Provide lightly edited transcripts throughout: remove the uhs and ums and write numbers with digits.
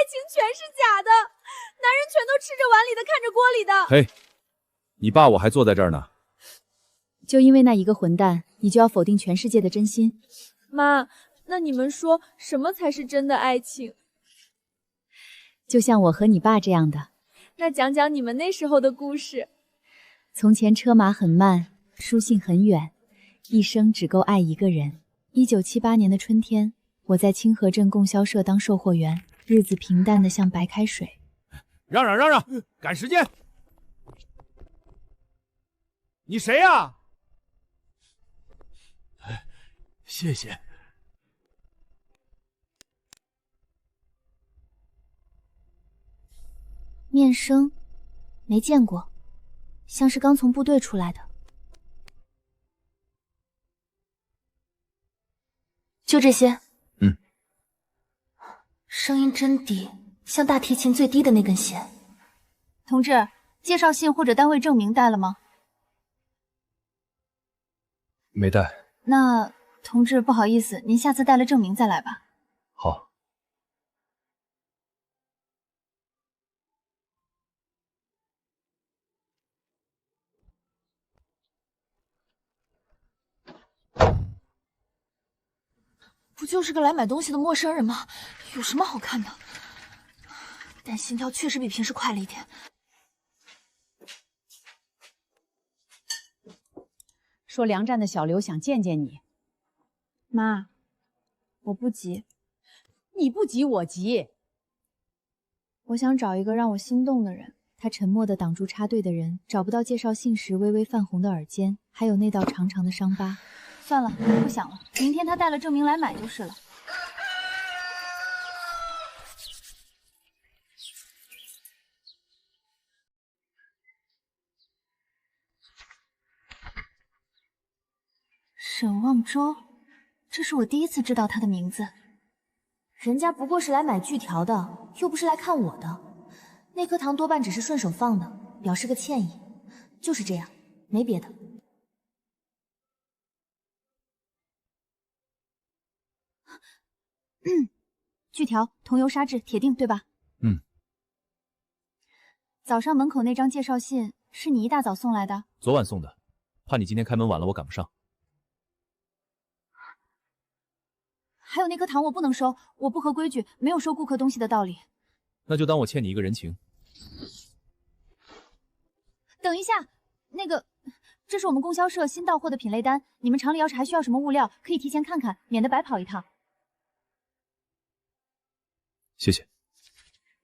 情全是假的，男人全都吃着碗里的，看着锅里的。嘿，你爸我还坐在这儿呢。就因为那一个混蛋，你就要否定全世界的真心？妈，那你们说什么才是真的爱情？就像我和你爸这样的。那讲讲你们那时候的故事。从前车马很慢，书信很远，一生只够爱一个人。1978年的春天，我在清河镇供销社当售货员，日子平淡的像白开水。让让让让，赶时间！你谁呀？谢谢。面生，没见过，像是刚从部队出来的。就这些。嗯。声音真低，像大提琴最低的那根弦。同志，介绍信或者单位证明带了吗？没带。那同志不好意思，您下次带了证明再来吧。好。不就是个来买东西的陌生人吗？有什么好看的？但心跳确实比平时快了一点。说粮站的小刘想见见你。妈，我不急。你不急我急。我想找一个让我心动的人。他沉默地挡住插队的人，找不到介绍信时微微泛红的耳尖，还有那道长长的伤疤。算了，不想了。明天他带了证明来买就是了。沈望舟，这是我第一次知道他的名字。人家不过是来买锯条的，又不是来看我的。那颗糖多半只是顺手放的，表示个歉意。就是这样，没别的。锯条、桐油砂质、铁锭，对吧？嗯。早上门口那张介绍信是你一大早送来的？昨晚送的，怕你今天开门晚了，我赶不上。还有那颗糖我不能收，我不合规矩，没有收顾客东西的道理。那就当我欠你一个人情。等一下，那个，这是我们供销社新到货的品类单，你们厂里要是还需要什么物料，可以提前看看，免得白跑一趟。谢谢。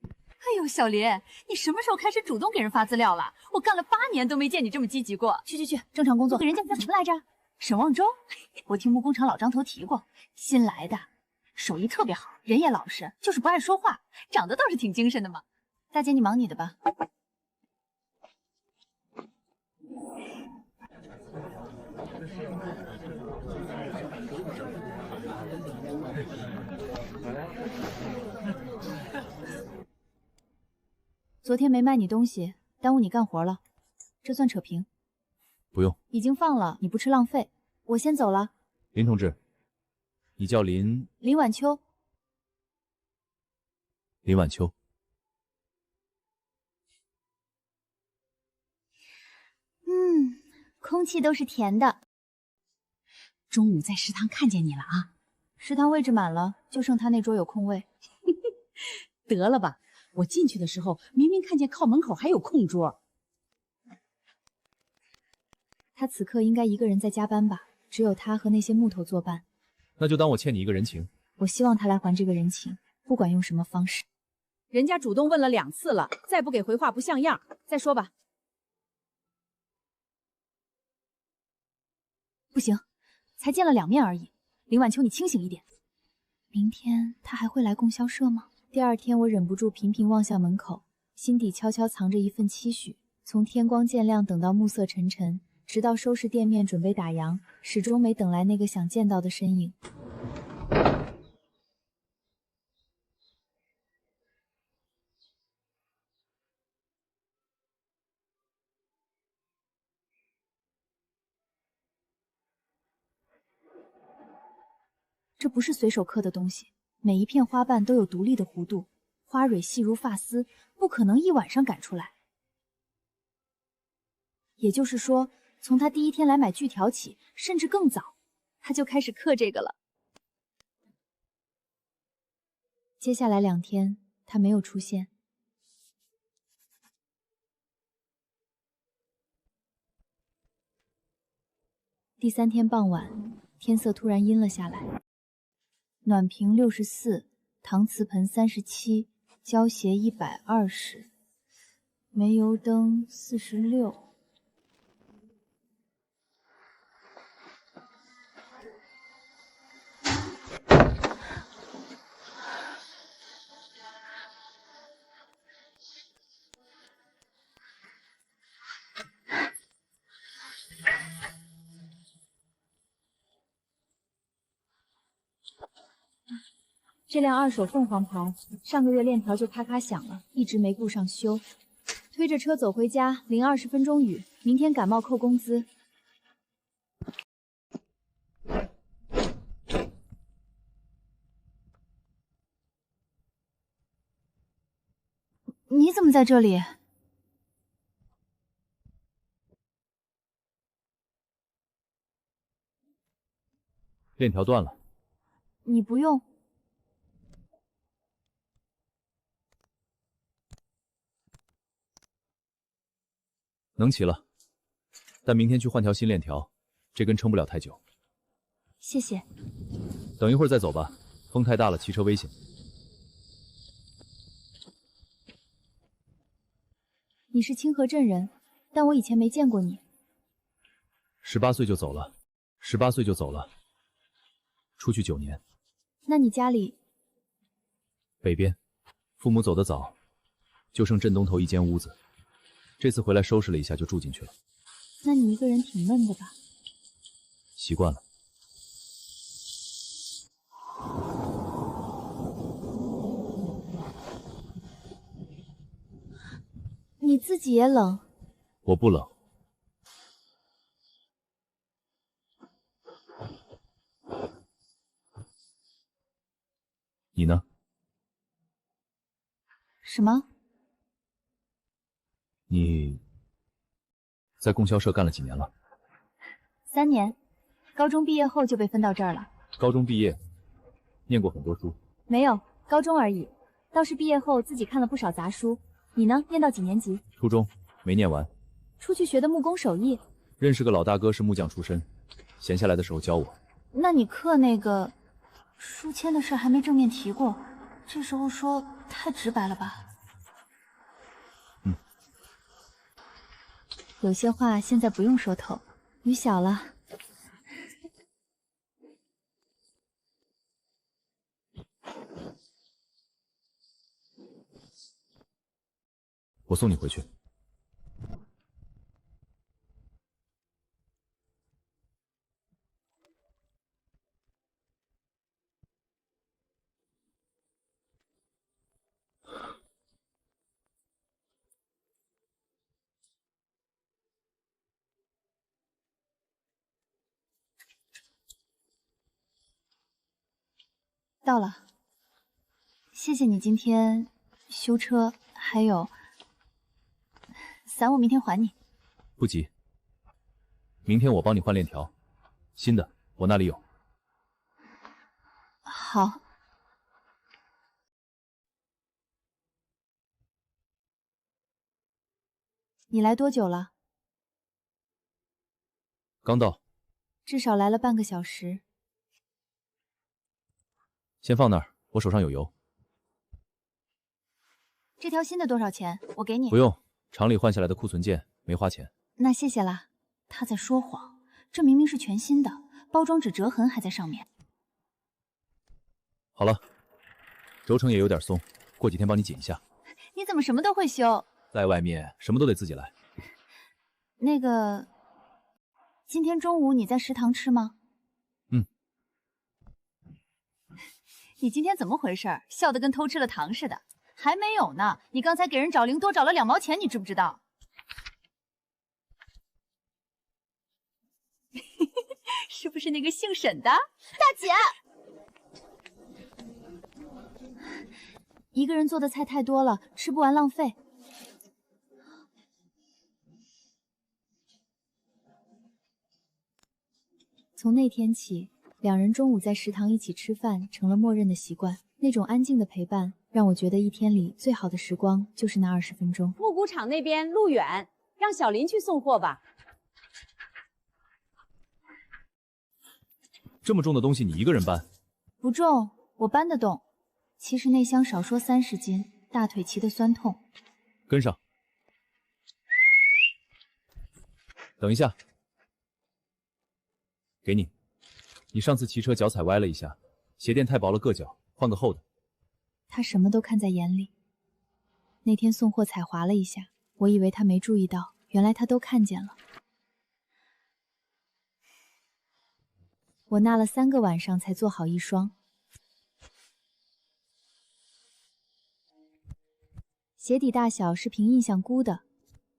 哎呦，小林，你什么时候开始主动给人发资料了？我干了8年都没见你这么积极过。去，正常工作。人家叫什么来着？沈望舟。我听木工厂老张头提过，新来的，手艺特别好，人也老实，就是不爱说话，长得倒是挺精神的嘛。大姐，你忙你的吧。昨天没卖你东西，耽误你干活了，这算扯平。不用，已经放了，你不吃浪费。我先走了。林同志，你叫林晚秋。林晚秋。空气都是甜的。中午在食堂看见你了啊！食堂位置满了，就剩他那桌有空位。得了吧，我进去的时候明明看见靠门口还有空桌。他此刻应该一个人在加班吧？只有他和那些木头作伴。那就当我欠你一个人情。我希望他来还这个人情，不管用什么方式。人家主动问了2次了，再不给回话不像样。再说吧。不行，才见了2面而已。林晚秋，你清醒一点。明天他还会来供销社吗？第2天，我忍不住频频望向门口，心底悄悄藏着一份期许。从天光渐亮等到暮色沉沉，直到收拾店面准备打烊，始终没等来那个想见到的身影。这不是随手刻的东西，每一片花瓣都有独立的弧度，花蕊细如发丝，不可能一晚上赶出来。也就是说，从他第一天来买锯条起，甚至更早，他就开始刻这个了。接下来2天，他没有出现。第3天傍晚，天色突然阴了下来。暖瓶64，搪瓷盆37，胶鞋120，煤油灯46。这辆2手凤凰牌，上个月链条就咔咔响了，一直没顾上修。推着车走回家，淋20分钟雨，明天感冒扣工资。你怎么在这里？链条断了。你不用。能骑了，但明天去换条新链条，这根撑不了太久。谢谢。等一会儿再走吧，风太大了，骑车危险。你是清河镇人，但我以前没见过你。18岁就走了，18岁就走了，出去9年。那你家里？北边，父母走得早，就剩镇东头一间屋子。这次回来收拾了一下就住进去了。那你一个人挺闷的吧？习惯了。你自己也冷？我不冷。你呢？什么？你在供销社干了几年了？3年，高中毕业后就被分到这儿了。高中毕业，念过很多书？没有，高中而已。倒是毕业后自己看了不少杂书。你呢？念到几年级？初中，没念完。出去学的木工手艺。认识个老大哥是木匠出身，闲下来的时候教我。那你刻那个书签的事还没正面提过，这时候说太直白了吧？有些话现在不用说透，雨小了。我送你回去。到了，谢谢你今天修车，还有伞我明天还你。不急，明天我帮你换链条，新的我那里有。好。你来多久了？刚到。至少来了半个小时。先放那儿，我手上有油。这条新的多少钱？我给你。不用，厂里换下来的库存件，没花钱。那谢谢啦。他在说谎，这明明是全新的，包装纸折痕还在上面。好了，轴承也有点松，过几天帮你紧一下。你怎么什么都会修？在外面什么都得自己来。那个，今天中午你在食堂吃吗？你今天怎么回事？笑得跟偷吃了糖似的。还没有呢，你刚才给人找零多找了2毛钱，你知不知道？是不是那个姓沈的？大姐，一个人做的菜太多了，吃不完浪费。从那天起，两人中午在食堂一起吃饭成了默认的习惯。那种安静的陪伴，让我觉得一天里最好的时光就是那20分钟。木谷场那边路远，让小林去送货吧。这么重的东西你一个人搬？不重，我搬得动。其实那箱少说30斤，大腿骑得酸痛。跟上。等一下，给你。你上次骑车脚踩歪了一下，鞋垫太薄了硌脚，换个厚的。他什么都看在眼里。那天送货踩滑了一下，我以为他没注意到，原来他都看见了。我纳了3个晚上才做好一双。鞋底大小是凭印象估的，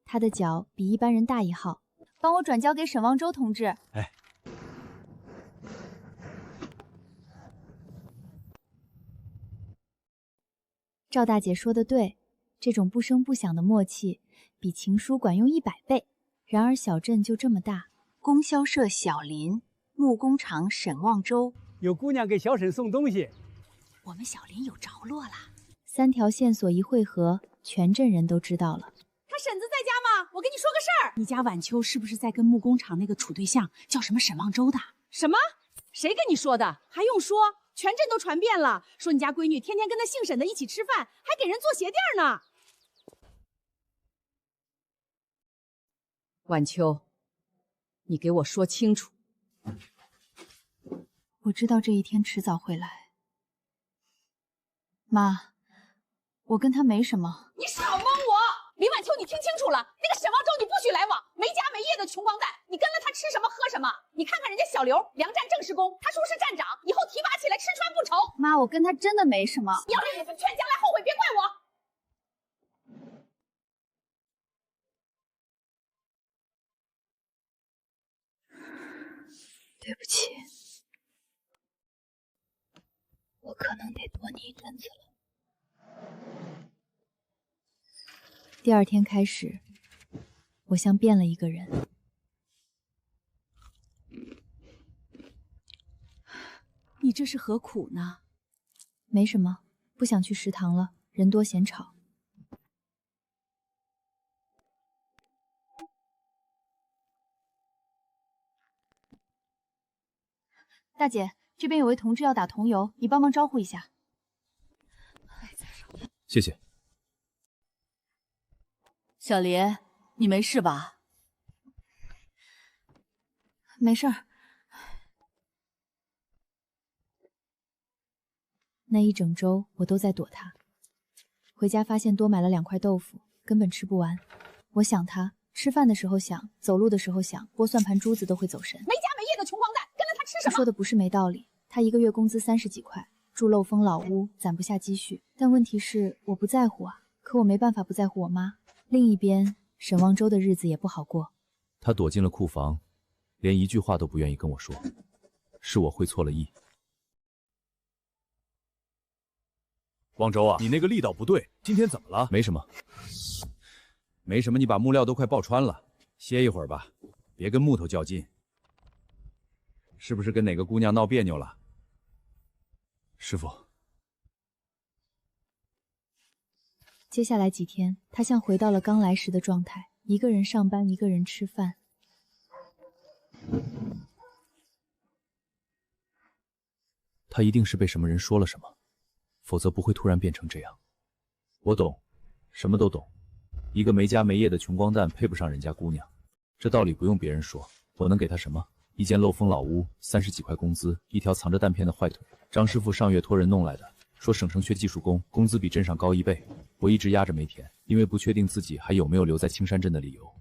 他的脚比一般人大1号。帮我转交给沈望洲同志。哎。赵大姐说的对，这种不声不响的默契，比情书管用100倍。然而小镇就这么大，供销社小林，木工厂沈望洲，有姑娘给小沈送东西，我们小林有着落了。 3条线索一汇合，全镇人都知道了。他婶子在家吗？我跟你说个事儿。你家晚秋是不是在跟木工厂那个处对象叫什么沈望洲的？什么？谁跟你说的？还用说？全镇都传遍了，说你家闺女天天跟那姓沈的一起吃饭，还给人做鞋垫呢。晚秋，你给我说清楚。我知道这一天迟早会来。妈，我跟他没什么。你少蒙我！李晚秋，你听清楚了，那个沈望洲你不许来往，没家没业的穷光蛋，你跟了他吃什么喝什么？你看看人家小刘，粮站正式工，他叔是站长，以后提拔起来吃穿不愁。妈，我跟他真的没什么。要是你们劝将来后悔，别怪我。对不起，我可能得躲你一阵子了。第2天开始，我像变了一个人。你这是何苦呢？没什么，不想去食堂了，人多嫌吵。大姐，这边有位同志要打桐油，你帮忙招呼一下。谢谢。小林，你没事吧？没事儿。那一整周我都在躲他，回家发现多买了2块豆腐，根本吃不完。我想他，吃饭的时候想，走路的时候想，剥算盘珠子都会走神。没家没业的穷光蛋，跟了他吃什么？他说的不是没道理，他1个月工资30几块，住漏风老屋，攒不下积蓄。但问题是我不在乎啊，可我没办法不在乎我妈。另一边，沈望洲的日子也不好过。他躲进了库房，连一句话都不愿意跟我说，是我会错了意。望洲啊，你那个力道不对，今天怎么了？没什么，没什么，你把木料都快爆穿了，歇一会儿吧，别跟木头较劲。是不是跟哪个姑娘闹别扭了？师傅。接下来几天，他像回到了刚来时的状态，一个人上班，一个人吃饭。他一定是被什么人说了什么，否则不会突然变成这样。我懂，什么都懂。一个没家没业的穷光蛋配不上人家姑娘，这道理不用别人说。我能给他什么？一间漏风老屋，30几块工资，一条藏着弹片的坏腿。张师傅上月托人弄来的，说省城缺技术工，工资比镇上高1倍。我一直压着没填，因为不确定自己还有没有留在青山镇的理由。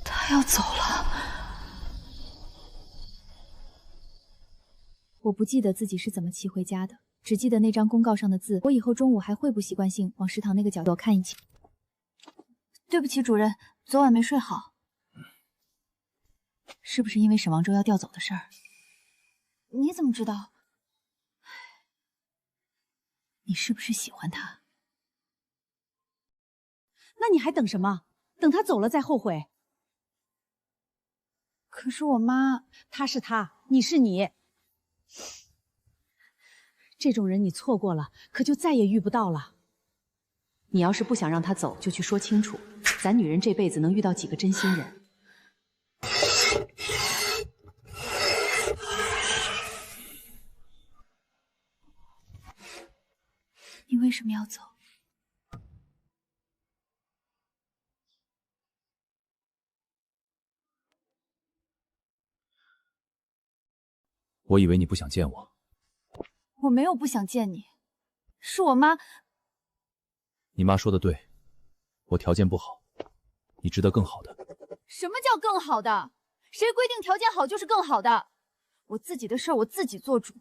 他要走了。我不记得自己是怎么骑回家的，只记得那张公告上的字。我以后中午还会不习惯性往食堂那个角落看一眼。对不起，主任，昨晚没睡好。是不是因为沈王州要调走的事儿？你怎么知道？你是不是喜欢他？那你还等什么？等他走了再后悔。可是我妈，他是他，你是你。这种人你错过了，可就再也遇不到了。你要是不想让他走，就去说清楚。咱女人这辈子能遇到几个真心人？你为什么要走？我以为你不想见我。我没有不想见你，是我妈。你妈说的对，我条件不好，你值得更好的。什么叫更好的？谁规定条件好就是更好的？我自己的事儿我自己做主。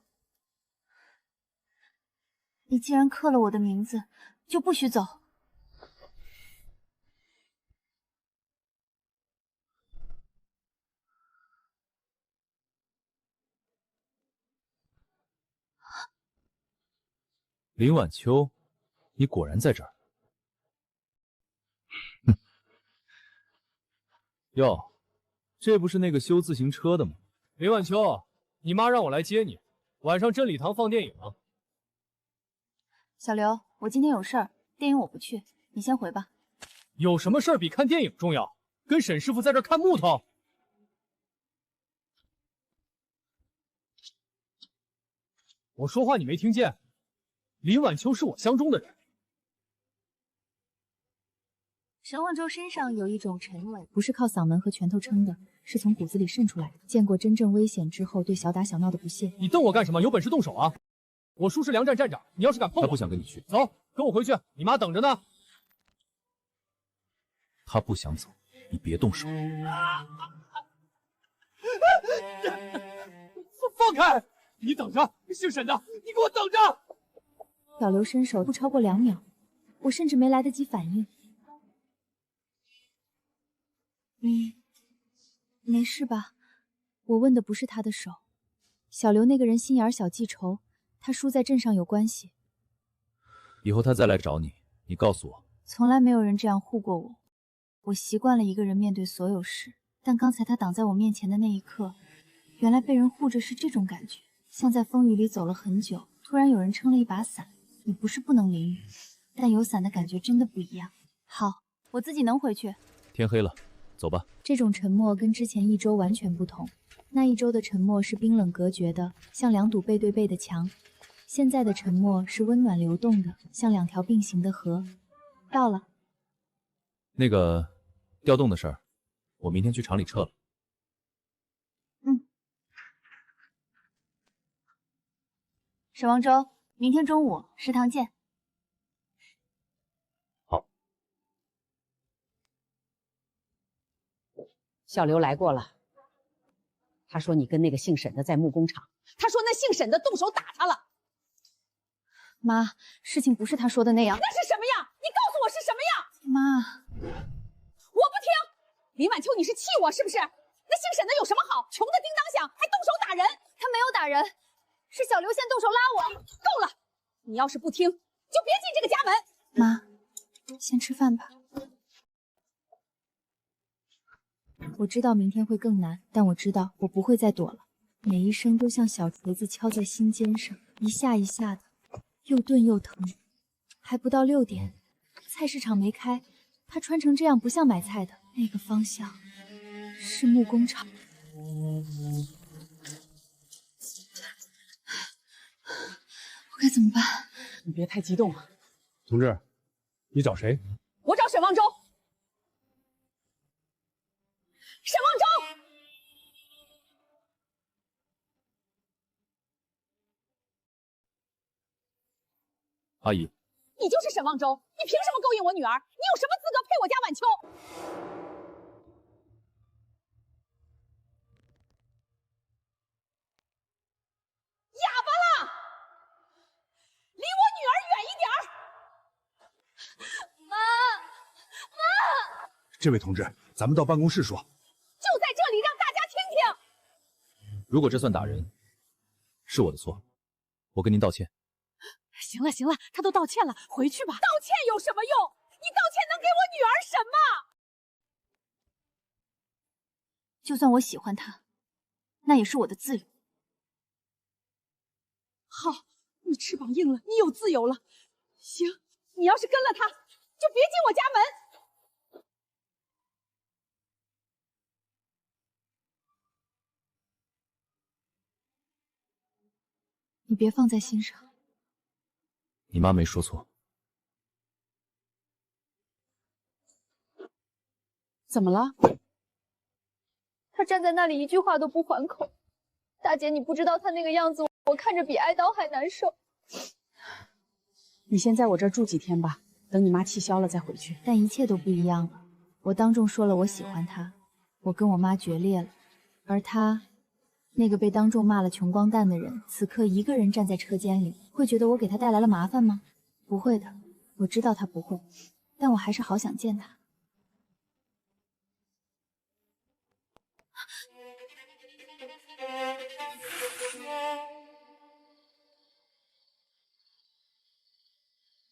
你既然刻了我的名字，就不许走。林晚秋，你果然在这儿。哟，这不是那个修自行车的吗？林晚秋，你妈让我来接你，晚上真理堂放电影啊。小刘，我今天有事儿，电影我不去，你先回吧。有什么事儿比看电影重要？跟沈师傅在这儿看木头。我说话你没听见？林晚秋是我相中的人。沈望洲身上有一种沉稳，不是靠嗓门和拳头撑的，是从骨子里渗出来的。见过真正危险之后对小打小闹的不屑。你瞪我干什么？有本事动手啊！我叔是梁战站长，你要是敢碰我，他不想跟你去。走，跟我回去，你妈等着呢。他不想走，你别动手。放开！你等着，姓沈的，你给我等着！小刘伸手不超过2秒，我甚至没来得及反应。没事吧？我问的不是他的手。小刘那个人心眼小记仇，他输在镇上有关系。以后他再来找你，你告诉我。从来没有人这样护过我，我习惯了一个人面对所有事。但刚才他挡在我面前的那一刻，原来被人护着是这种感觉，像在风雨里走了很久，突然有人撑了一把伞。你不是不能淋雨，但有伞的感觉真的不一样。好，我自己能回去。天黑了，走吧。这种沉默跟之前一周完全不同。那一周的沉默是冰冷隔绝的，像2堵背对背的墙。现在的沉默是温暖流动的，像2条并行的河。到了。那个调动的事儿，我明天去厂里撤了。沈望洲，明天中午食堂见。好。小刘来过了，他说你跟那个姓沈的在木工厂，他说那姓沈的动手打他了。妈，事情不是他说的那样。那是什么样？你告诉我是什么样？妈，我不听。林晚秋，你是气我是不是？那姓沈的有什么好？穷的叮当响，还动手打人。他没有打人，是小刘先动手拉我。够了！你要是不听，就别进这个家门。妈，先吃饭吧。我知道明天会更难，但我知道我不会再躲了。每一声都像小锤子敲在心尖上，一下一下的，又钝又疼。还不到6点，菜市场没开，他穿成这样不像买菜的。那个方向是木工厂。我该怎么办？你别太激动啊。同志，你找谁？我找沈望洲。沈望洲，阿姨，你就是沈望洲，你凭什么勾引我女儿？你有什么资格配我家晚秋？哑巴了，离我女儿远一点儿！这位同志，咱们到办公室说。就在这里，让大家听如果这算打人，是我的错，我跟您道歉。行了行了，他都道歉了，回去吧。道歉有什么用？你道歉能给我女儿什么？就算我喜欢他，那也是我的自由。好，你翅膀硬了，你有自由了。行，你要是跟了他，就别进我家门。你别放在心上。你妈没说错。怎么了？他站在那里一句话都不还口。大姐，你不知道他那个样子，我看着比挨刀还难受。你先在我这儿住几天吧，等你妈气消了再回去。但一切都不一样了。我当众说了我喜欢他，我跟我妈决裂了，而他，那个被当众骂了穷光蛋的人，此刻一个人站在车间里，会觉得我给他带来了麻烦吗？不会的，我知道他不会，但我还是好想见他。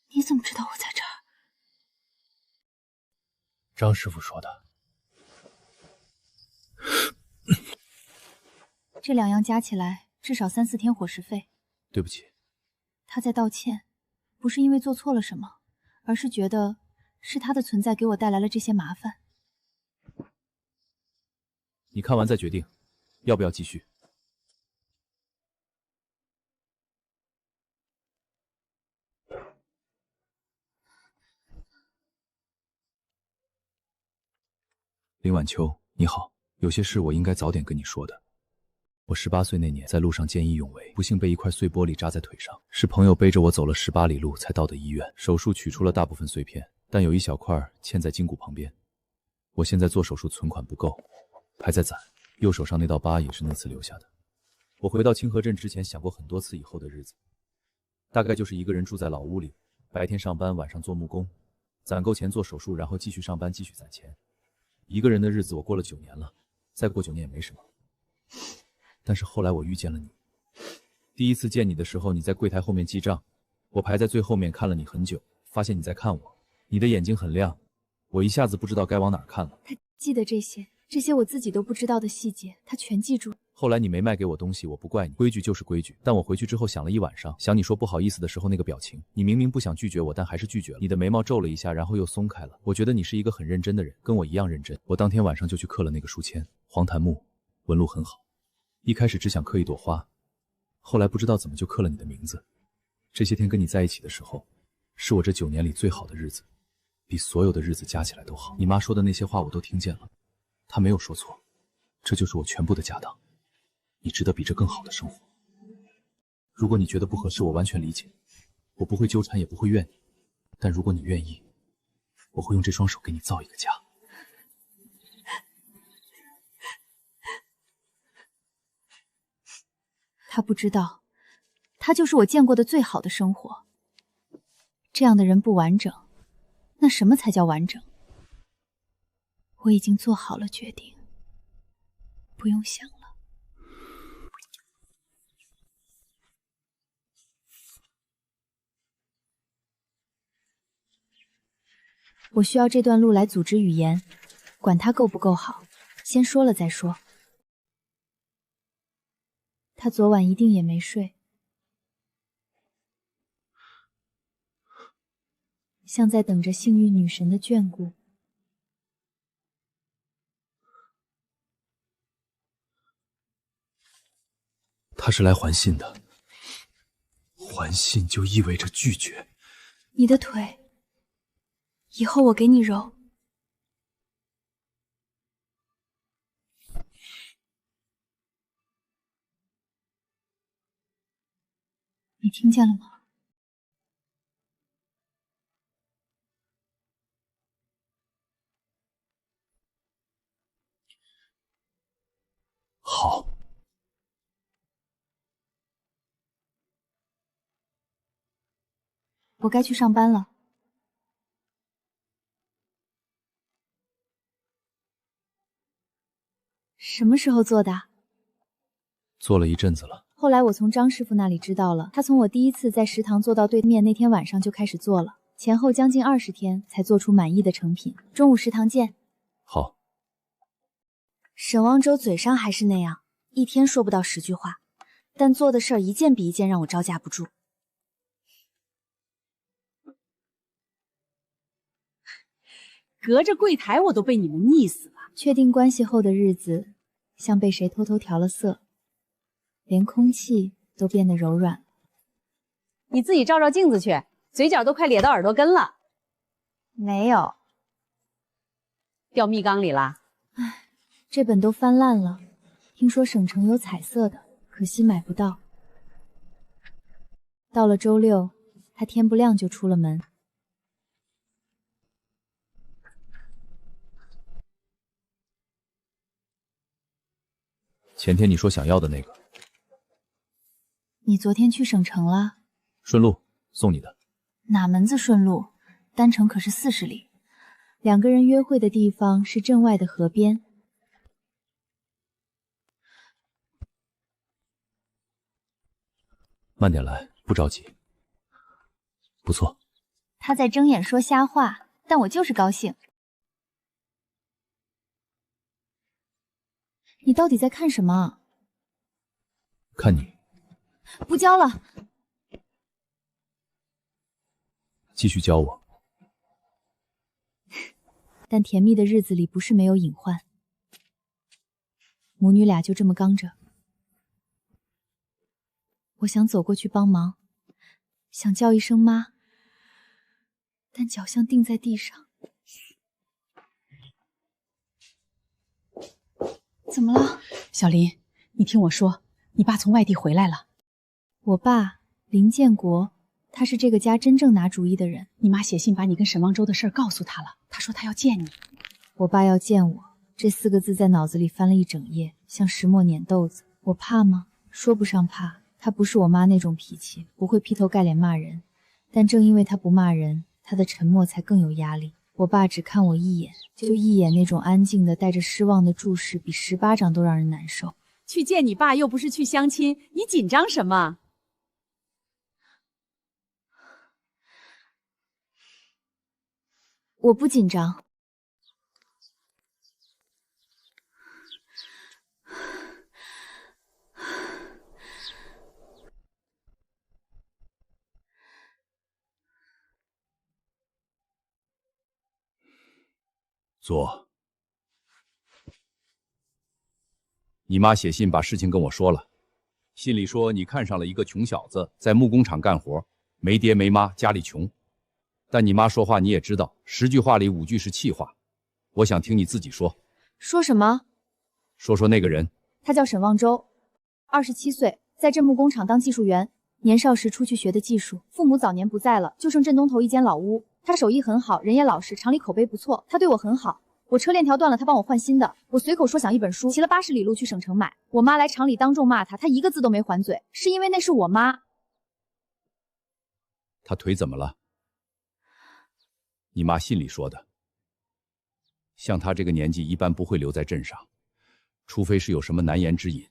你怎么知道我在这儿？张师傅说的。这2样加起来至少3、4天伙食费。对不起。他在道歉，不是因为做错了什么，而是觉得是他的存在给我带来了这些麻烦。你看完再决定，要不要继续。林晚秋，你好，有些事我应该早点跟你说的。我18岁那年在路上见义勇为，不幸被一块碎玻璃扎在腿上，是朋友背着我走了18里路才到的医院，手术取出了大部分碎片，但有一小块嵌在筋骨旁边。我现在做手术存款不够，还在攒，右手上那道疤也是那次留下的。我回到清河镇之前想过很多次以后的日子，大概就是一个人住在老屋里，白天上班，晚上做木工，攒够钱做手术，然后继续上班，继续攒钱。一个人的日子我过了9年了，再过9年也没什么。但是后来我遇见了你，第一次见你的时候，你在柜台后面记账，我排在最后面看了你很久，发现你在看我，你的眼睛很亮，我一下子不知道该往哪儿看了。他记得这些我自己都不知道的细节，他全记住。后来你没卖给我东西，我不怪你，规矩就是规矩。但我回去之后想了一晚上，想你说不好意思的时候那个表情，你明明不想拒绝我，但还是拒绝了。你的眉毛皱了一下，然后又松开了。我觉得你是一个很认真的人，跟我一样认真。我当天晚上就去刻了那个书签，黄檀木，纹路很好。一开始只想刻一朵花，后来不知道怎么就刻了你的名字。这些天跟你在一起的时候，是我这9年里最好的日子，比所有的日子加起来都好。你妈说的那些话我都听见了，她没有说错，这就是我全部的家当。你值得比这更好的生活。如果你觉得不合适，我完全理解，我不会纠缠，也不会怨你。但如果你愿意，我会用这双手给你造一个家。他不知道，他就是我见过的最好的生活。这样的人不完整，那什么才叫完整？我已经做好了决定，不用想了。我需要这段路来组织语言，管它够不够好，先说了再说。他昨晚一定也没睡，像在等着幸运女神的眷顾。他是来还信的，还信就意味着拒绝。你的腿，以后我给你揉。你听见了吗？好。我该去上班了。什么时候做的？做了一阵子了。后来我从张师傅那里知道了，他从我第一次在食堂做到对面那天晚上就开始做了，前后将近20天才做出满意的成品。中午食堂见。好。沈望洲嘴上还是那样，一天说不到10句话，但做的事儿一件比一件让我招架不住。隔着柜台我都被你们腻死了。确定关系后的日子，像被谁偷偷调了色，连空气都变得柔软。你自己照照镜子去，嘴角都快咧到耳朵根了。没有，掉蜜缸里啦。唉，这本都翻烂了。听说省城有彩色的，可惜买不到。到了周六，他天不亮就出了门。前天你说想要的那个，你昨天去省城了？顺路送你的。哪门子顺路？单程可是40里。2个人约会的地方是镇外的河边。慢点来，不着急。不错。他在睁眼说瞎话，但我就是高兴。你到底在看什么？看你。不教了。继续教我。但甜蜜的日子里不是没有隐患。母女俩就这么刚着。我想走过去帮忙，想叫一声妈，但脚像定在地上。怎么了？小林，你听我说，你爸从外地回来了。我爸林建国，他是这个家真正拿主意的人。你妈写信把你跟沈望洲的事儿告诉他了，他说他要见你。我爸要见我，这4个字在脑子里翻了一整夜，像石磨碾豆子。我怕吗？说不上怕。他不是我妈那种脾气，不会劈头盖脸骂人。但正因为他不骂人，他的沉默才更有压力。我爸只看我一眼，就一眼，那种安静的带着失望的注视，比10巴掌都让人难受。去见你爸又不是去相亲，你紧张什么？我不紧张。坐。你妈写信把事情跟我说了，信里说你看上了一个穷小子，在木工厂干活，没爹没妈，家里穷。但你妈说话你也知道，10句话里5句是气话。我想听你自己说。说什么？说说那个人。他叫沈望洲，27岁，在镇木工厂当技术员。年少时出去学的技术，父母早年不在了，就剩镇东头一间老屋。他手艺很好，人也老实，厂里口碑不错。他对我很好，我车链条断了，他帮我换新的。我随口说想一本书，骑了80里路去省城买。我妈来厂里当众骂他，他一个字都没还嘴，是因为那是我妈。他腿怎么了？你妈信里说的。像他这个年纪，一般不会留在镇上，除非是有什么难言之隐。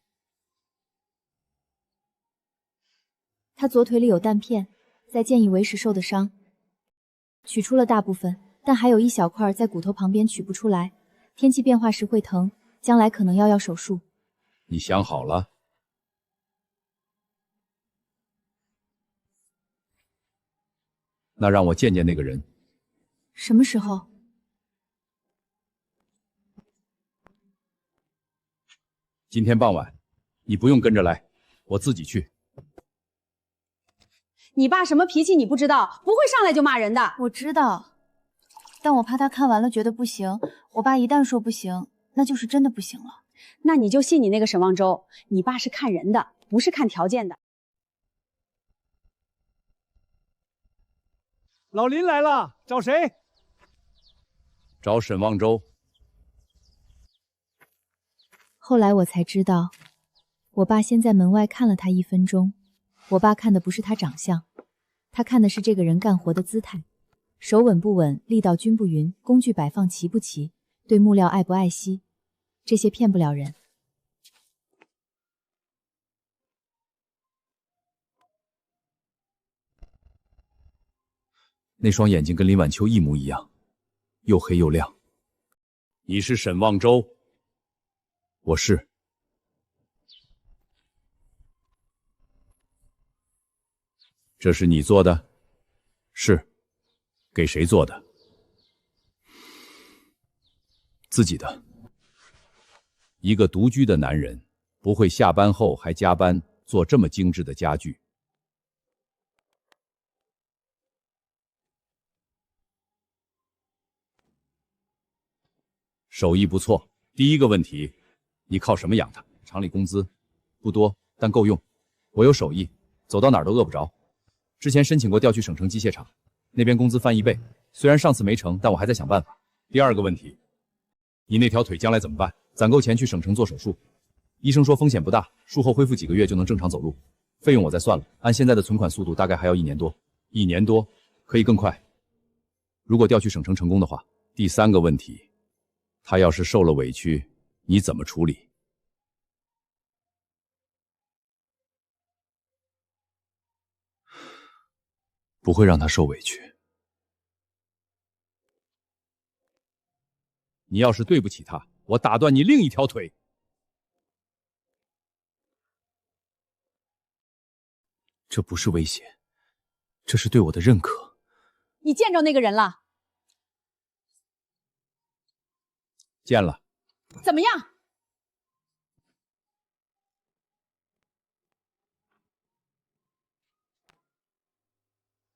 他左腿里有弹片，在见义为时受的伤，取出了大部分，但还有一小块在骨头旁边取不出来。天气变化时会疼，将来可能要手术。你想好了？那让我见见那个人。什么时候？今天傍晚。你不用跟着来，我自己去。你爸什么脾气你不知道，不会上来就骂人的。我知道，但我怕他看完了觉得不行。我爸一旦说不行，那就是真的不行了。那你就信你那个沈望洲，你爸是看人的，不是看条件的。老林来了，找谁？找沈望洲。后来我才知道，我爸先在门外看了他1分钟。我爸看的不是他长相，他看的是这个人干活的姿态，手稳不稳，力道均不匀，工具摆放齐不齐，对木料爱不爱惜，这些骗不了人。那双眼睛跟林晚秋一模一样，又黑又亮。你是沈望洲？我是。这是你做的？是。给谁做的？自己的。一个独居的男人不会下班后还加班做这么精致的家具。手艺不错。第一个问题，你靠什么养他？厂里工资不多，但够用。我有手艺，走到哪儿都饿不着。之前申请过调去省城机械厂，那边工资翻1倍。虽然上次没成，但我还在想办法。第二个问题，你那条腿将来怎么办？攒够钱去省城做手术，医生说风险不大，术后恢复几个月就能正常走路。费用我再算了，按现在的存款速度，大概还要1年多。1年多可以更快。如果调去省城成功的话。第三个问题，他要是受了委屈，你怎么处理？不会让他受委屈。你要是对不起他，我打断你另一条腿。这不是威胁，这是对我的认可。你见着那个人了？见了。怎么样？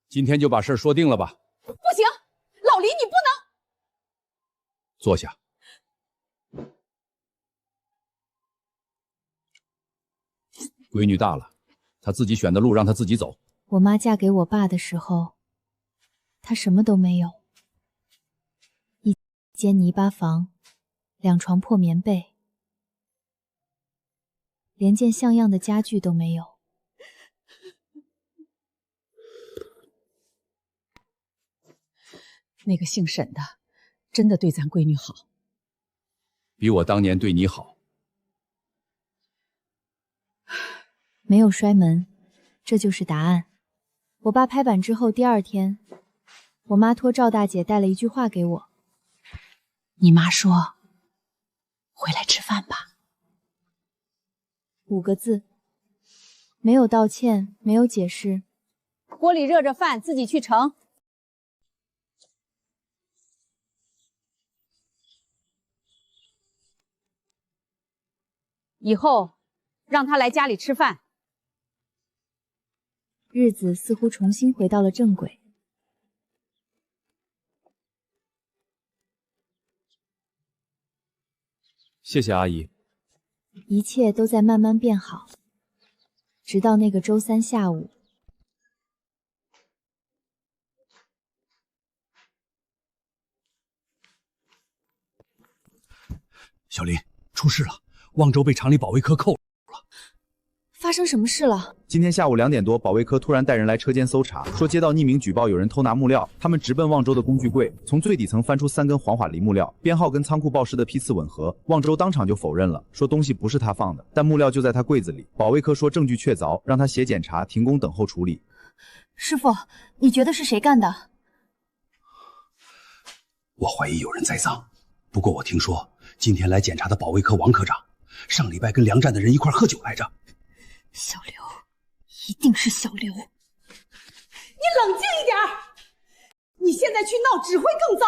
今天就把事儿说定了吧？不行，老黎，你不能。坐下。闺女大了，她自己选的路让她自己走。我妈嫁给我爸的时候，她什么都没有，一间泥巴房，2床破棉被，连件像样的家具都没有。那个姓沈的，真的对咱闺女好，比我当年对你好。没有摔门，这就是答案。我爸拍板之后第2天，我妈托赵大姐带了一句话给我。你妈说：“回来吃饭吧。”5个字，没有道歉，没有解释。锅里热着饭，自己去盛。以后让他来家里吃饭。日子似乎重新回到了正轨。谢谢阿姨。一切都在慢慢变好，直到那个周3下午。小林，出事了！望州被厂里保卫科扣了。发生什么事了？今天下午2点多，保卫科突然带人来车间搜查，说接到匿名举报有人偷拿木料，他们直奔望州的工具柜，从最底层翻出3根黄花梨木料，编号跟仓库报失的批次吻合。望州当场就否认了，说东西不是他放的，但木料就在他柜子里。保卫科说证据确凿，让他写检查，停工等候处理。师傅，你觉得是谁干的？我怀疑有人栽赃，不过我听说今天来检查的保卫科王科长，上礼拜跟粮站的人一块喝酒来着。小刘，一定是小刘。你冷静一点，你现在去闹只会更糟。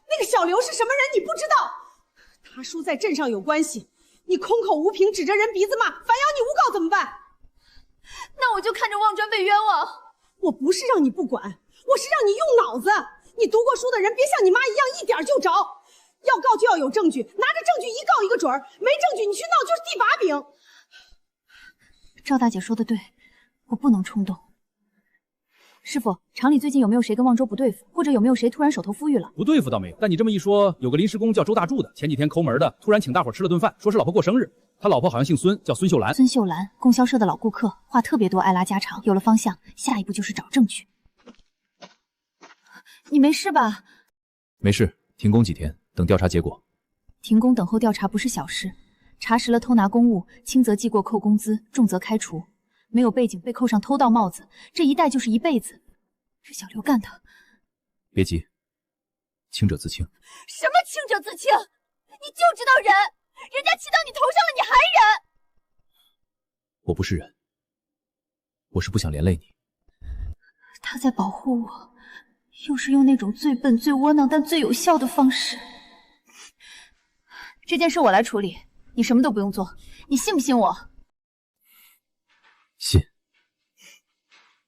那个小刘是什么人你不知道，他叔在镇上有关系，你空口无凭指着人鼻子骂，反咬你诬告怎么办？那我就看着望专被冤枉。我不是让你不管，我是让你用脑子。你读过书的人别像你妈一样一点就着，要告就要有证据，拿着证据一告一个准儿，没证据你去闹就是第把柄。赵大姐说的对，我不能冲动。师傅，厂里最近有没有谁跟望州不对付，或者有没有谁突然手头富裕了？不对付倒没，但你这么一说，有个临时工叫周大柱的，前几天抠门的，突然请大伙吃了顿饭，说是老婆过生日。他老婆好像姓孙，叫孙秀兰。孙秀兰，供销社的老顾客，话特别多，爱拉家常。有了方向，下一步就是找证据。你没事吧？没事，停工几天，等调查结果。停工等候调查不是小事。查实了偷拿公务，轻则记过扣工资，重则开除。没有背景被扣上偷盗帽子，这一戴就是一辈子。是小刘干的。别急，清者自清。什么清者自清？你就知道忍，人家骑到你头上了，你还忍？我不是人，我是不想连累你。他在保护我，又是用那种最笨、最窝囊但最有效的方式。这件事我来处理，你什么都不用做，你信不信我？信。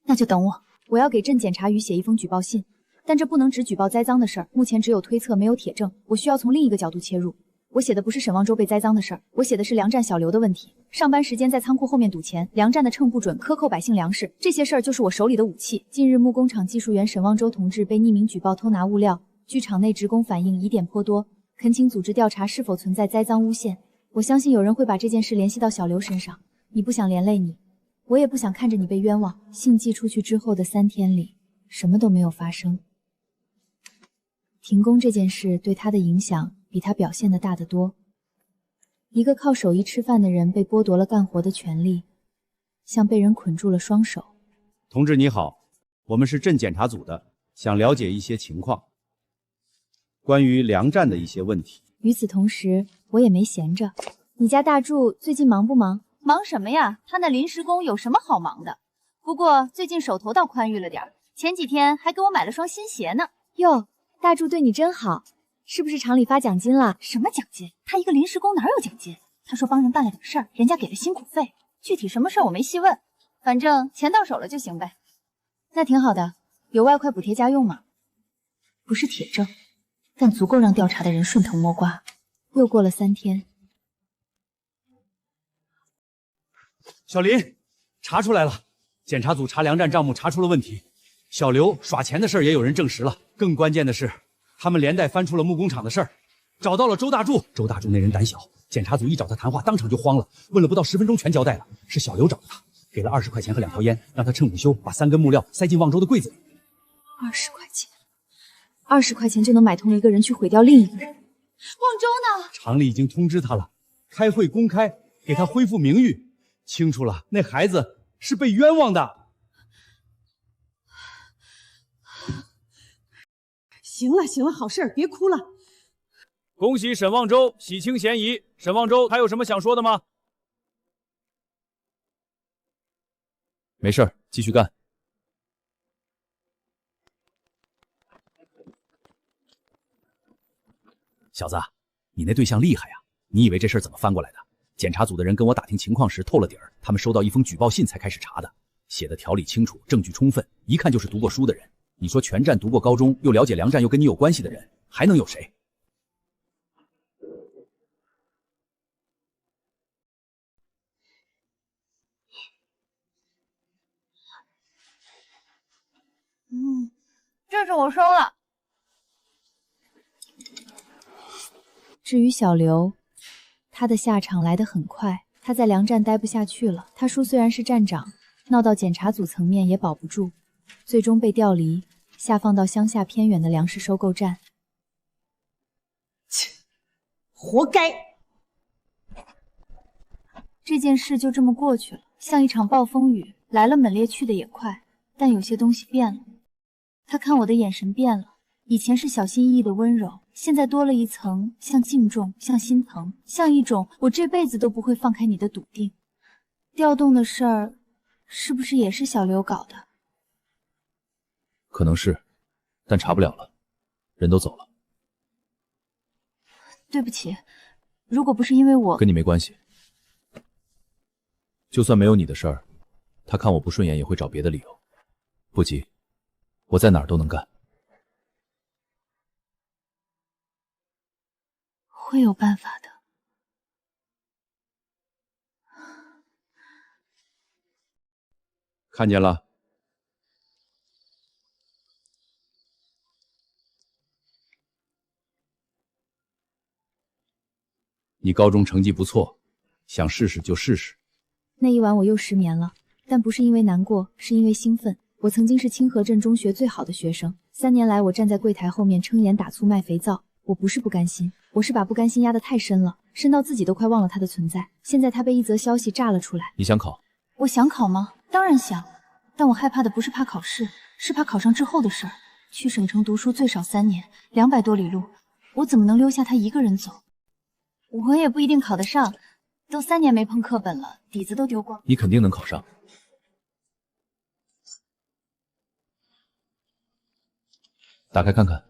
那就等我。我要给镇检察局写一封举报信，但这不能只举报栽赃的事儿，目前只有推测，没有铁证。我需要从另一个角度切入。我写的不是沈望洲被栽赃的事儿，我写的是粮站小刘的问题。上班时间在仓库后面赌钱，粮站的秤不准，克扣百姓粮食，这些事儿就是我手里的武器。近日木工厂技术员沈望洲同志被匿名举报偷拿物料，据厂内职工反映疑点颇多，恳请组织调查是否存在栽赃诬陷。我相信有人会把这件事联系到小刘身上，你不想连累你，我也不想看着你被冤枉。信寄出去之后的3天里，什么都没有发生。停工这件事对他的影响比他表现的大得多。一个靠手艺吃饭的人被剥夺了干活的权利，像被人捆住了双手。同志你好，我们是镇检察组的，想了解一些情况，关于粮站的一些问题。与此同时，我也没闲着。你家大柱最近忙不忙？忙什么呀？他那临时工有什么好忙的？不过最近手头倒宽裕了点，前几天还给我买了双新鞋呢。哟，大柱对你真好，是不是厂里发奖金了？什么奖金？他一个临时工哪有奖金？他说帮人办了点事儿，人家给了辛苦费，具体什么事儿我没细问，反正钱到手了就行呗。那挺好的，有外快补贴家用吗？不是铁证，但足够让调查的人顺藤摸瓜。又过了3天，小林，查出来了，检察组查粮站账目查出了问题，小刘耍钱的事儿也有人证实了。更关键的是，他们连带翻出了木工厂的事儿，找到了周大柱。周大柱那人胆小，检察组一找他谈话，当场就慌了，问了不到10分钟全交代了。是小刘找的他，给了20块钱和2条烟，让他趁午休把3根木料塞进望州的柜子里。20块钱，20块钱就能买通一个人去毁掉另一个人。望州呢？厂里已经通知他了，开会公开，给他恢复名誉。清楚了，那孩子是被冤枉的。行了行了，好事儿，别哭了。恭喜沈望洲洗清嫌疑。沈望洲还有什么想说的吗？没事儿，继续干。小子，你那对象厉害呀！你以为这事儿怎么翻过来的？检察组的人跟我打听情况时透了底儿，他们收到一封举报信才开始查的，写的条理清楚，证据充分，一看就是读过书的人。你说全站读过高中，又了解粮站，又跟你有关系的人，还能有谁？这是我收了。至于小刘，他的下场来得很快，他在粮站待不下去了。他叔虽然是站长，闹到检察组层面也保不住，最终被调离，下放到乡下偏远的粮食收购站。切，活该！这件事就这么过去了，像一场暴风雨，来了猛烈，去的也快。但有些东西变了，他看我的眼神变了，以前是小心翼翼的温柔，现在多了一层像敬重，像心疼，像一种我这辈子都不会放开你的笃定。调动的事儿，是不是也是小刘搞的？可能是，但查不了了，人都走了。对不起，如果不是因为我……跟你没关系。就算没有你的事儿，他看我不顺眼也会找别的理由。不急，我在哪儿都能干。会有办法的。看见了。你高中成绩不错，想试试就试试。那一晚我又失眠了，但不是因为难过，是因为兴奋。我曾经是清河镇中学最好的学生，3年来我站在柜台后面撑眼打醋卖肥皂。我不是不甘心，我是把不甘心压得太深了，深到自己都快忘了它的存在。现在它被一则消息炸了出来。你想考？我想考吗？当然想，但我害怕的不是怕考试，是怕考上之后的事儿。去省城读书最少3年，200多里路，我怎么能留下他一个人走？我也不一定考得上，都3年没碰课本了，底子都丢光。你肯定能考上。打开看看。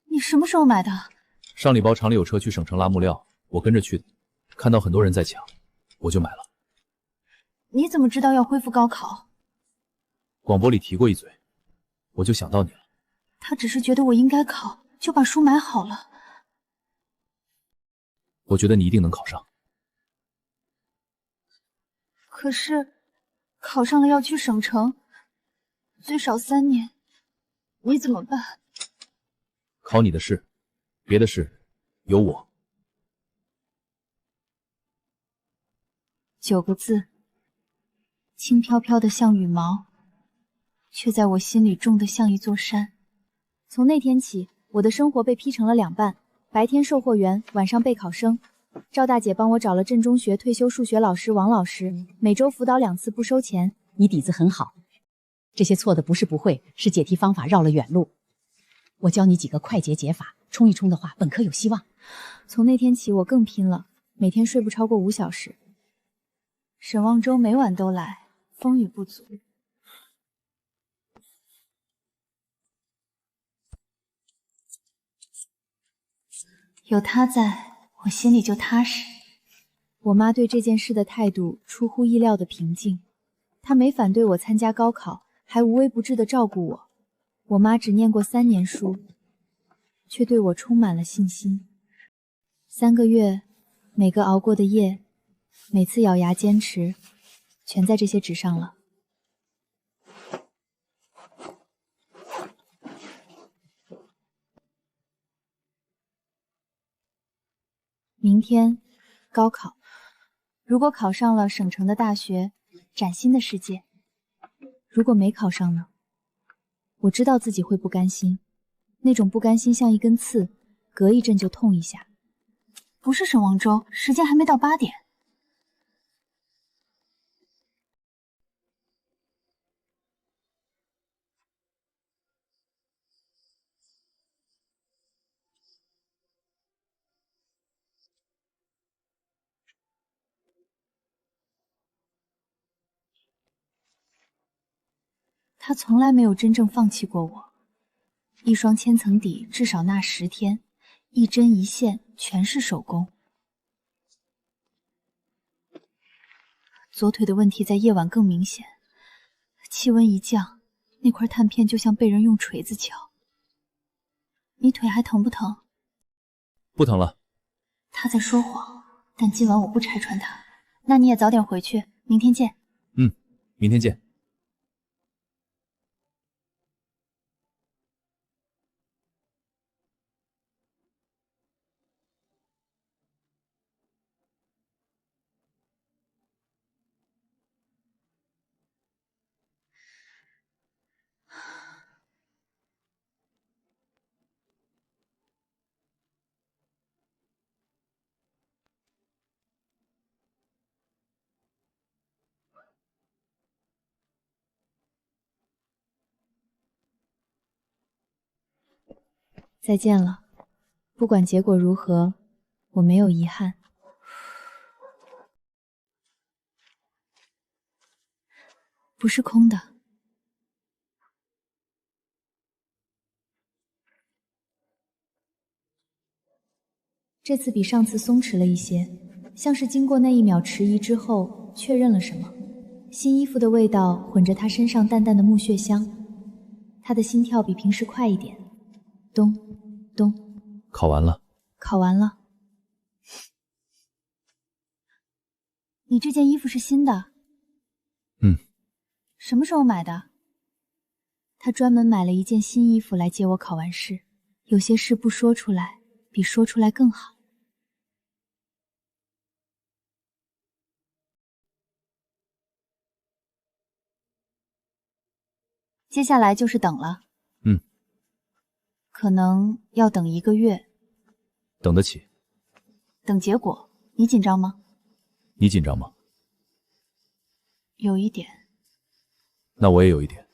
你什么时候买的？上礼包厂里有车去省城拉木料，我跟着去的，看到很多人在抢，我就买了。你怎么知道要恢复高考？广播里提过一嘴，我就想到你了。他只是觉得我应该考，就把书买好了。我觉得你一定能考上。可是，考上了要去省城，最少3年，你怎么办？考你的事，别的事有我。9个字，轻飘飘的像羽毛，却在我心里重得像一座山。从那天起，我的生活被劈成了2半，白天售货员，晚上备考生。赵大姐帮我找了镇中学退休数学老师王老师，每周辅导2次，不收钱。你底子很好，这些错的不是不会，是解题方法绕了远路。我教你几个快捷解法，冲一冲的话，本科有希望。从那天起，我更拼了，每天睡不超过5小时。沈望洲每晚都来，风雨不足。有他在，我心里就踏实。我妈对这件事的态度出乎意料的平静，她没反对我参加高考，还无微不至地照顾我。我妈只念过3年书，却对我充满了信心。3个月，每个熬过的夜，每次咬牙坚持，全在这些纸上了。明天高考，如果考上了省城的大学，崭新的世界；如果没考上呢？我知道自己会不甘心，那种不甘心像一根刺，隔一阵就痛一下。不是沈望洲，时间还没到8点。他从来没有真正放弃过我。一双千层底至少纳10天，一针一线全是手工。左腿的问题在夜晚更明显，气温一降，那块炭片就像被人用锤子敲。你腿还疼不疼？不疼了。他在说谎，但今晚我不拆穿他。那你也早点回去，明天见。明天见。再见了，不管结果如何，我没有遗憾。不是空的。这次比上次松弛了一些，像是经过那1秒迟疑之后，确认了什么。新衣服的味道混着他身上淡淡的木屑香，他的心跳比平时快一点。咚咚。考完了。考完了。你这件衣服是新的？什么时候买的？他专门买了一件新衣服来接我考完试。有些事不说出来，比说出来更好。接下来就是等了。可能要等1个月。等得起。等结果，你紧张吗？你紧张吗？有一点。那我也有一点。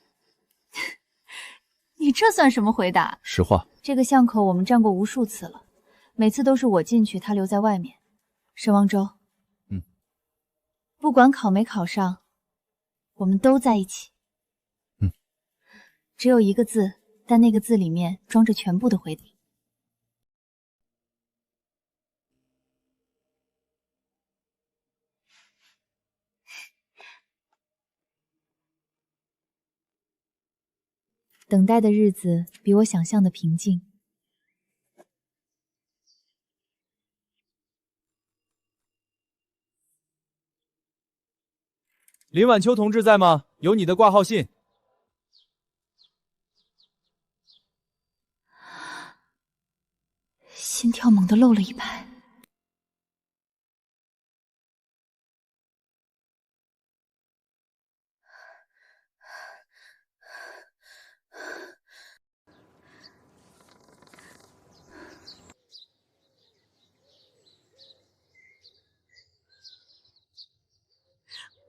你这算什么回答？实话。这个巷口我们站过无数次了，每次都是我进去，他留在外面。沈望洲，不管考没考上，我们都在一起。只有一个字，但那个字里面装着全部的回答。等待的日子比我想象的平静。林晚秋同志在吗？有你的挂号信。心跳猛地漏了一拍。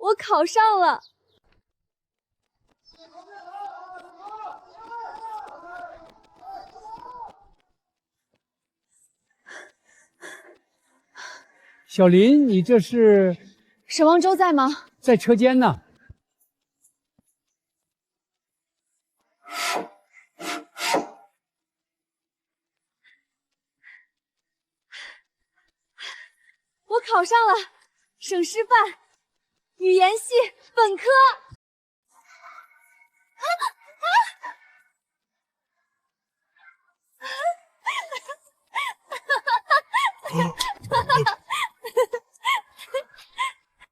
我考上了。小林，你这是？沈望洲在吗？在车间呢。我考上了省师范语言系本科。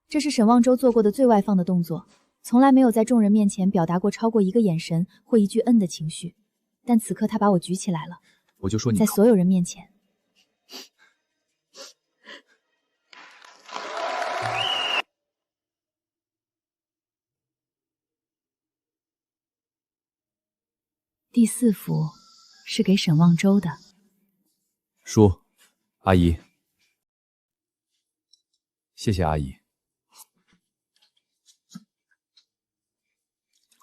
这是沈望洲做过的最外放的动作，从来没有在众人面前表达过超过一个眼神或一句“嗯”的情绪。但此刻他把我举起来了，我就说你在所有人面前。第4幅是给沈望洲的。叔，阿姨，谢谢阿姨。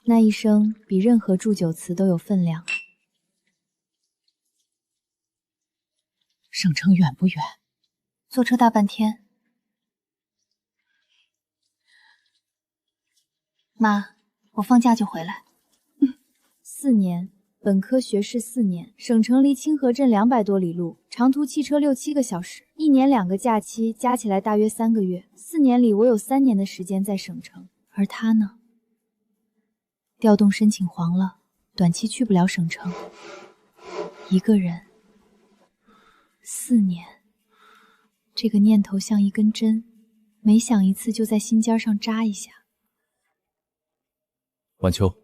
那一声比任何祝酒词都有分量。省城远不远？坐车大半天。妈，我放假就回来。4年，本科学士4年，省城离清河镇200多里路，长途汽车6、7个小时，1年2个假期，加起来大约3个月。4年里，我有3年的时间在省城，而他呢？调动申请黄了，短期去不了省城。一个人，4年，这个念头像一根针，每想一次就在心尖上扎一下。晚秋，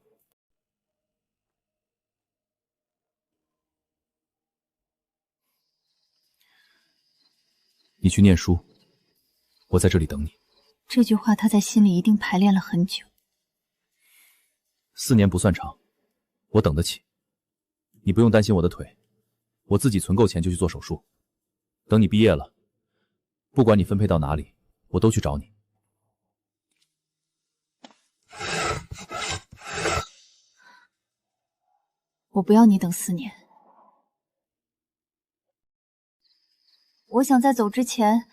你去念书，我在这里等你。这句话他在心里一定排练了很久。4年不算长，我等得起。你不用担心我的腿，我自己存够钱就去做手术。等你毕业了，不管你分配到哪里，我都去找你。我不要你等4年。我想在走之前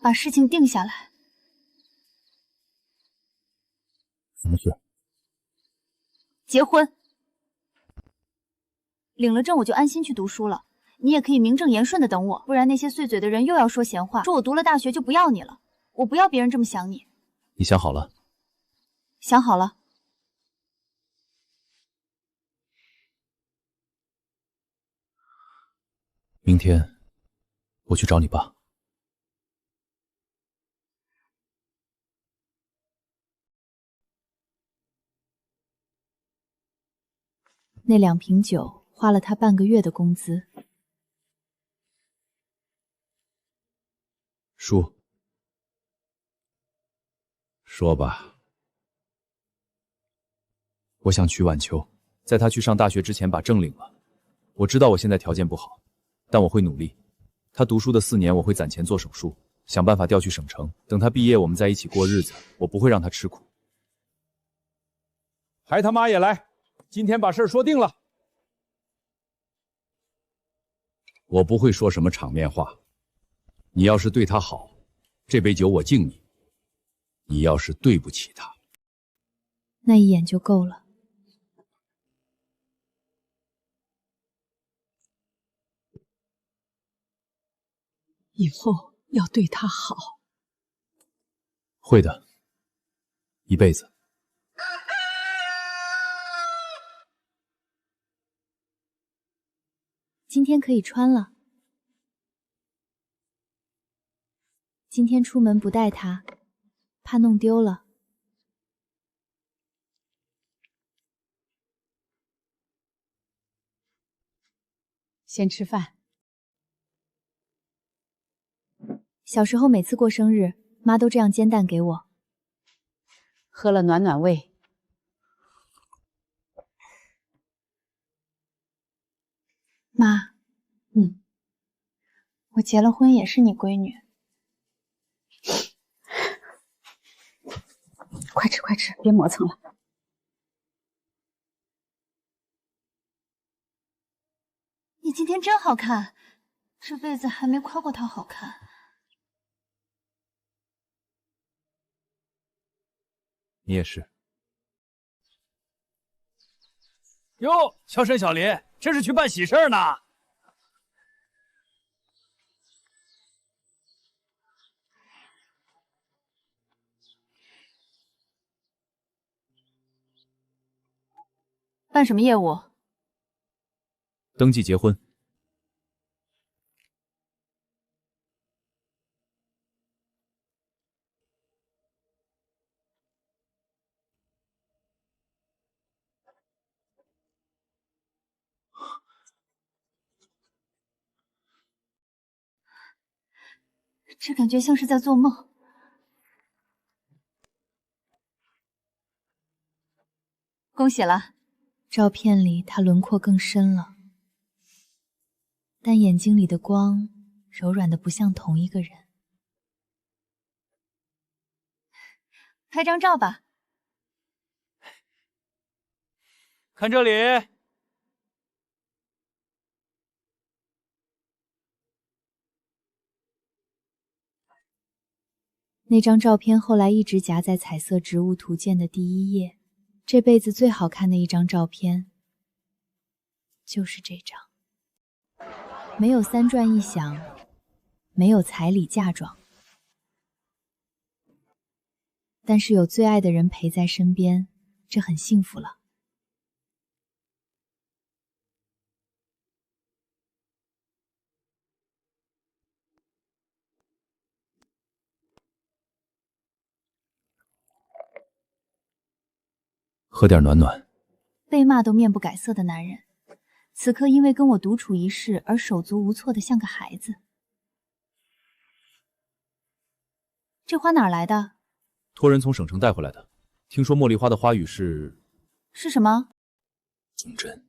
把事情定下来。什么事？结婚。领了证我就安心去读书了，你也可以名正言顺的等我，不然那些碎嘴的人又要说闲话，说我读了大学就不要你了。我不要别人这么想你。你想好了？想好了。明天我去找你爸。那2瓶酒花了他半个月的工资。叔，说吧。我想娶晚秋，在他去上大学之前把证领了。我知道我现在条件不好，但我会努力。他读书的4年，我会攒钱做手术，想办法调去省城，等他毕业，我们在一起过日子。我不会让他吃苦。还他妈也来，今天把事儿说定了。我不会说什么场面话。你要是对他好，这杯酒我敬你；你要是对不起他，那一眼就够了。以后要对他好。会的，一辈子。今天可以穿了。今天出门不带它，怕弄丢了。先吃饭。小时候每次过生日，妈都这样煎蛋给我，喝了暖暖胃。妈，我结了婚也是你闺女。快吃快吃，别磨蹭了。你今天真好看，这辈子还没夸过她好看。你也是。哟，小沈、小林，这是去办喜事呢。办什么业务？登记结婚。这感觉像是在做梦。恭喜了。照片里他轮廓更深了，但眼睛里的光柔软的不像同一个人。拍张照吧。看这里。那张照片后来一直夹在彩色植物图鉴的第1页。这辈子最好看的一张照片，就是这张。没有3转1响，没有彩礼嫁妆，但是有最爱的人陪在身边，这很幸福了。喝点暖暖。被骂都面不改色的男人，此刻因为跟我独处一室而手足无措的像个孩子。这花哪儿来的？托人从省城带回来的。听说茉莉花的花语是什么？忠贞。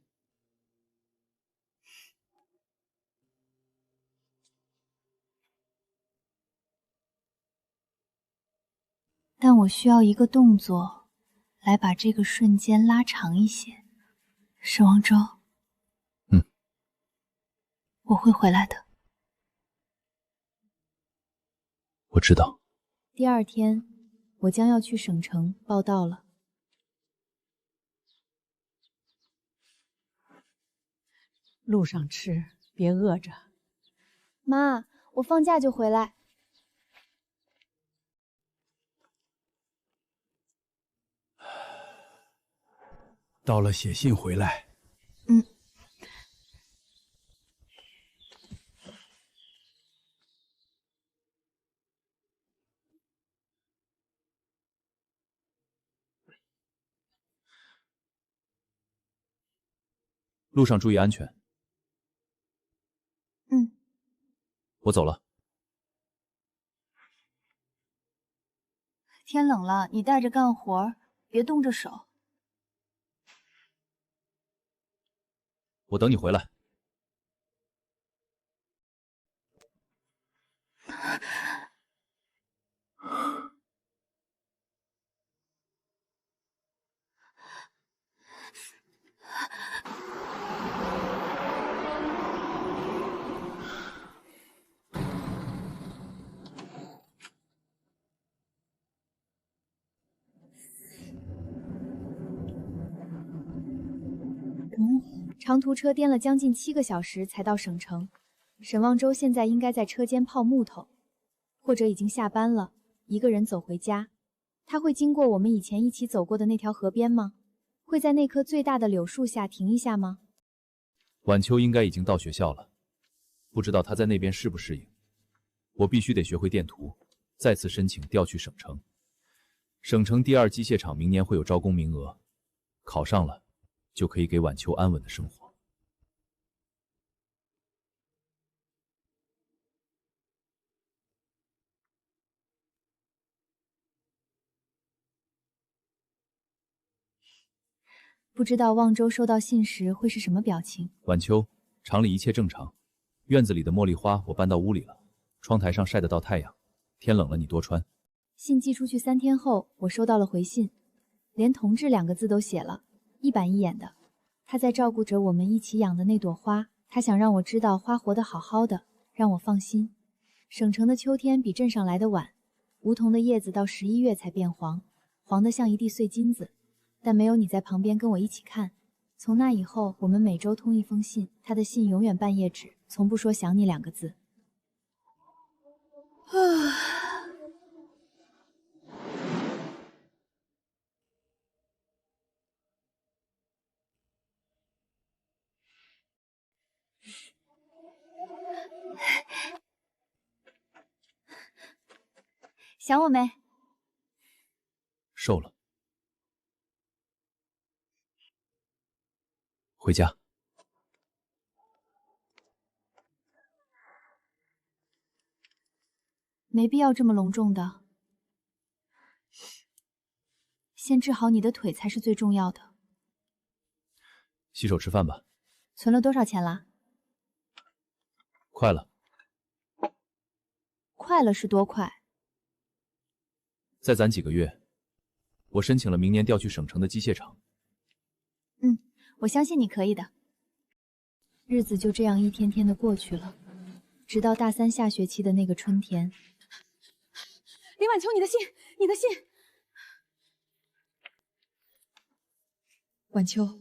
但我需要一个动作，来把这个瞬间拉长一些。沈王舟，我会回来的。我知道。第2天，我将要去省城报到了。路上吃，别饿着。妈，我放假就回来。到了写信回来。路上注意安全。我走了。天冷了，你带着干活，别冻着手。我等你回来。长途车颠了将近7个小时才到省城。沈望洲现在应该在车间泡木头，或者已经下班了，一个人走回家。他会经过我们以前一起走过的那条河边吗？会在那棵最大的柳树下停一下吗？晚秋应该已经到学校了，不知道他在那边适不适应。我必须得学会电图，再次申请调去省城。省城第2机械厂明年会有招工名额，考上了就可以给晚秋安稳的生活。不知道望洲收到信时会是什么表情。晚秋，厂里一切正常，院子里的茉莉花我搬到屋里了，窗台上晒得到太阳，天冷了你多穿。信寄出去3天后，我收到了回信，连同志2个字都写了，一板一眼的。他在照顾着我们一起养的那朵花，他想让我知道花活得好好的，让我放心。省城的秋天比镇上来得晚，梧桐的叶子到11月才变黄，黄得像一地碎金子。但没有你在旁边跟我一起看。从那以后，我们每周通一封信，他的信永远半页纸，从不说想你2个字。想我没？瘦了。回家。没必要这么隆重的，先治好你的腿才是最重要的。洗手吃饭吧。存了多少钱啦？快了。快了是多快？再攒几个月，我申请了明年调去省城的机械厂。我相信你可以的。日子就这样一天天的过去了，直到大3下学期的那个春天。林晚秋，你的信，你的信。晚秋，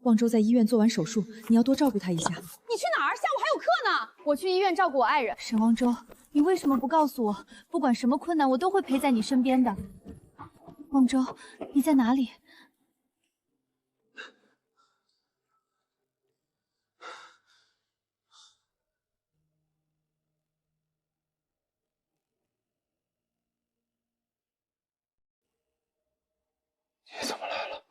望洲在医院做完手术，你要多照顾他一下。你去哪儿？下午还有课呢。我去医院照顾我爱人。沈望洲，你为什么不告诉我？不管什么困难，我都会陪在你身边的。望洲，你在哪里？你怎么来了？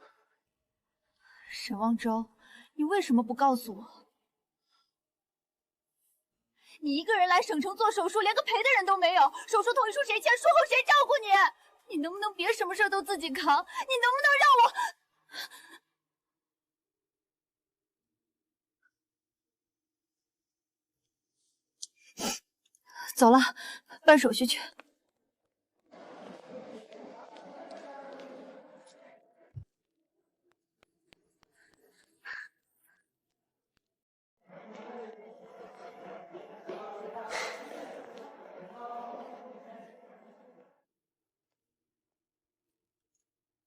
沈望洲，你为什么不告诉我？你一个人来省城做手术，连个陪的人都没有。手术同意书谁签？术后谁照顾你？你能不能别什么事都自己扛？你能不能让我……走了，办手续去。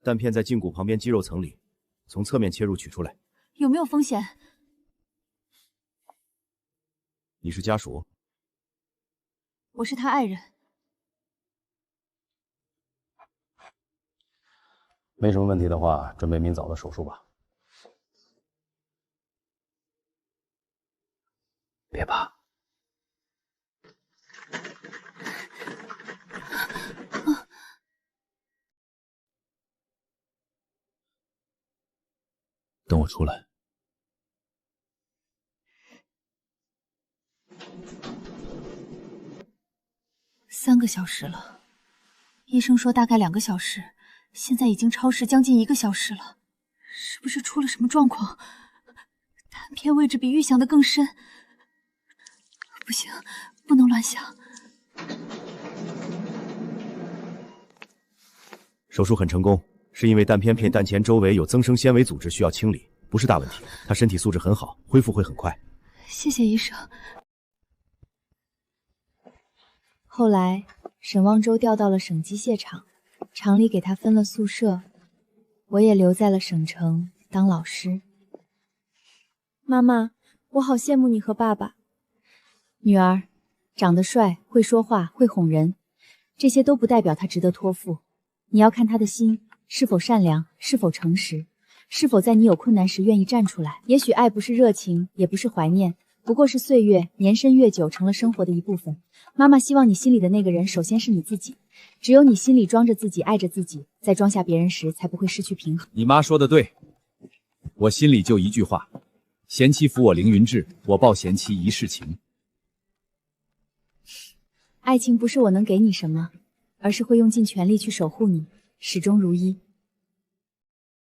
弹片在胫骨旁边肌肉层里，从侧面切入取出来。有没有风险？你是家属？我是他爱人。没什么问题的话，准备明早的手术吧。别怕。等我出来。3个小时了，医生说大概2个小时，现在已经超时将近1个小时了，是不是出了什么状况？弹片位置比预想的更深，不行，不能乱想。手术很成功，是因为弹片弹钳周围有增生纤维组织需要清理，不是大问题。他身体素质很好，恢复会很快。谢谢医生。后来，沈望洲调到了省机械厂，厂里给他分了宿舍，我也留在了省城当老师。妈妈，我好羡慕你和爸爸。女儿，长得帅，会说话，会哄人，这些都不代表他值得托付。你要看他的心是否善良，是否诚实，是否在你有困难时愿意站出来。也许爱不是热情，也不是怀念，不过是岁月年深月久，成了生活的一部分。妈妈希望你心里的那个人，首先是你自己。只有你心里装着自己，爱着自己，在装下别人时，才不会失去平衡。你妈说的对，我心里就一句话：贤妻扶我凌云志，我报贤妻一世情。爱情不是我能给你什么，而是会用尽全力去守护你，始终如一。